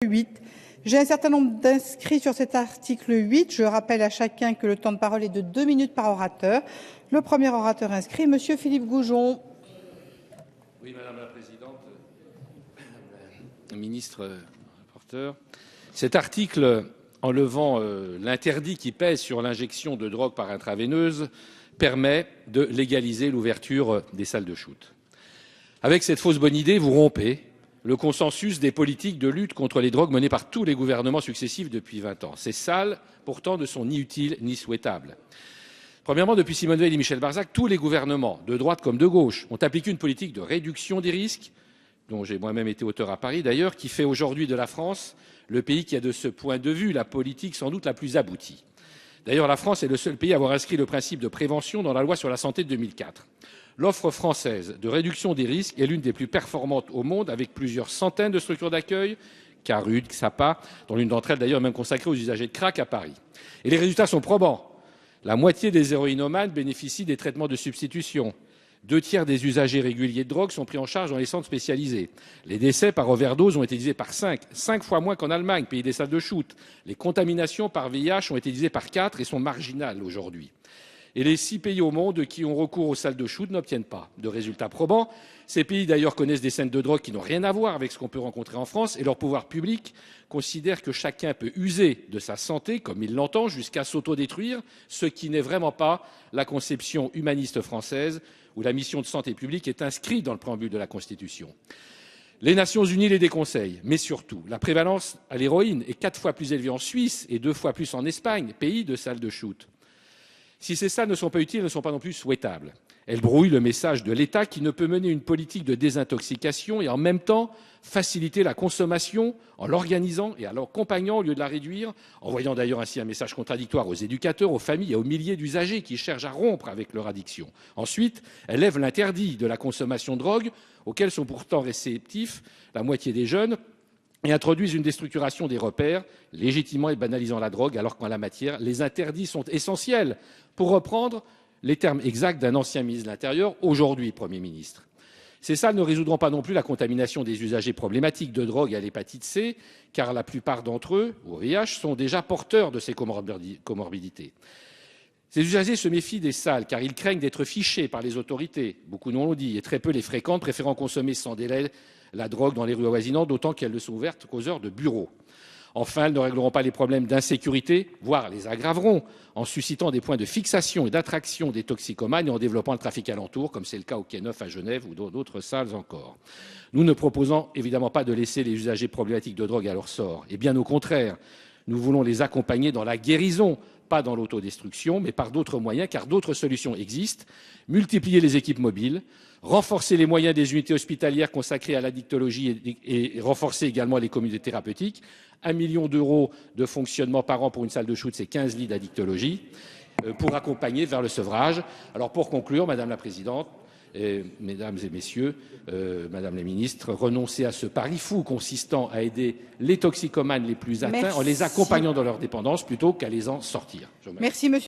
8. J'ai un certain nombre d'inscrits sur cet article 8. Je rappelle à chacun que le temps de parole est de 2 minutes par orateur. Le premier orateur inscrit, Monsieur Philippe Goujon. Oui, Madame la Présidente, Madame la Ministre, rapporteur. Cet article, en levant l'interdit qui pèse sur l'injection de drogue par intraveineuse, permet de légaliser l'ouverture des salles de shoot. Avec cette fausse bonne idée, vous rompez le consensus des politiques de lutte contre les drogues menées par tous les gouvernements successifs depuis 20 ans. Ces salles, pourtant, ne sont ni utiles ni souhaitables. Premièrement, depuis Simone Veil et Michel Barzac, tous les gouvernements, de droite comme de gauche, ont appliqué une politique de réduction des risques, dont j'ai moi-même été auteur à Paris d'ailleurs, qui fait aujourd'hui de la France le pays qui a de ce point de vue la politique sans doute la plus aboutie. D'ailleurs, la France est le seul pays à avoir inscrit le principe de prévention dans la loi sur la santé de 2004. L'offre française de réduction des risques est l'une des plus performantes au monde, avec plusieurs centaines de structures d'accueil, Carud, XAPA, dont l'une d'entre elles d'ailleurs même consacrée aux usagers de crack à Paris. Et les résultats sont probants. La moitié des héroïnomanes bénéficient des traitements de substitution. 2/3 des usagers réguliers de drogue sont pris en charge dans les centres spécialisés. Les décès par overdose ont été divisés par 5 fois moins qu'en Allemagne, pays des salles de shoot. Les contaminations par VIH ont été divisées par 4 et sont marginales aujourd'hui. Et les 6 pays au monde qui ont recours aux salles de shoot n'obtiennent pas de résultats probants. Ces pays d'ailleurs connaissent des scènes de drogue qui n'ont rien à voir avec ce qu'on peut rencontrer en France et leur pouvoir public considère que chacun peut user de sa santé comme il l'entend jusqu'à s'autodétruire, ce qui n'est vraiment pas la conception humaniste française où la mission de santé publique est inscrite dans le préambule de la Constitution. Les Nations Unies les déconseillent, mais surtout, la prévalence à l'héroïne est 4 fois plus élevée en Suisse et 2 fois plus en Espagne, pays de salles de shoot. Si ces salles ne sont pas utiles, elles ne sont pas non plus souhaitables. Elles brouillent le message de l'État qui ne peut mener une politique de désintoxication et en même temps faciliter la consommation en l'organisant et en l'accompagnant au lieu de la réduire, envoyant d'ailleurs ainsi un message contradictoire aux éducateurs, aux familles et aux milliers d'usagers qui cherchent à rompre avec leur addiction. Ensuite, elle lève l'interdit de la consommation de drogue, auquel sont pourtant réceptifs la moitié des jeunes, et introduisent une déstructuration des repères, légitimant et banalisant la drogue, alors qu'en la matière, les interdits sont essentiels, pour reprendre les termes exacts d'un ancien ministre de l'Intérieur, aujourd'hui Premier ministre. Ces salles ne résoudront pas non plus la contamination des usagers problématiques de drogue à l'hépatite C, car la plupart d'entre eux, au VIH, sont déjà porteurs de ces comorbidités. Ces usagers se méfient des salles, car ils craignent d'être fichés par les autorités. Beaucoup nous l'ont dit, et très peu les fréquentent, préférant consommer sans délai la drogue dans les rues avoisinantes, d'autant qu'elles ne sont ouvertes qu'aux heures de bureau. Enfin, elles ne régleront pas les problèmes d'insécurité, voire les aggraveront, en suscitant des points de fixation et d'attraction des toxicomanes et en développant le trafic alentour, comme c'est le cas au Quai Neuf à Genève ou dans d'autres salles encore. Nous ne proposons évidemment pas de laisser les usagers problématiques de drogue à leur sort. Et bien au contraire, nous voulons les accompagner dans la guérison, pas dans l'autodestruction, mais par d'autres moyens, car d'autres solutions existent. Multiplier les équipes mobiles, renforcer les moyens des unités hospitalières consacrées à l'addictologie et renforcer également les communautés thérapeutiques. 1 million d'euros de fonctionnement par an pour une salle de shoot, c'est 15 lits d'addictologie, pour accompagner vers le sevrage. Alors pour conclure, Madame la Présidente, Mesdames et Messieurs, Madame la Ministre, renoncer à ce pari fou consistant à aider les toxicomanes les plus atteints en les accompagnant dans leur dépendance plutôt qu'à les en sortir. Merci, Monsieur.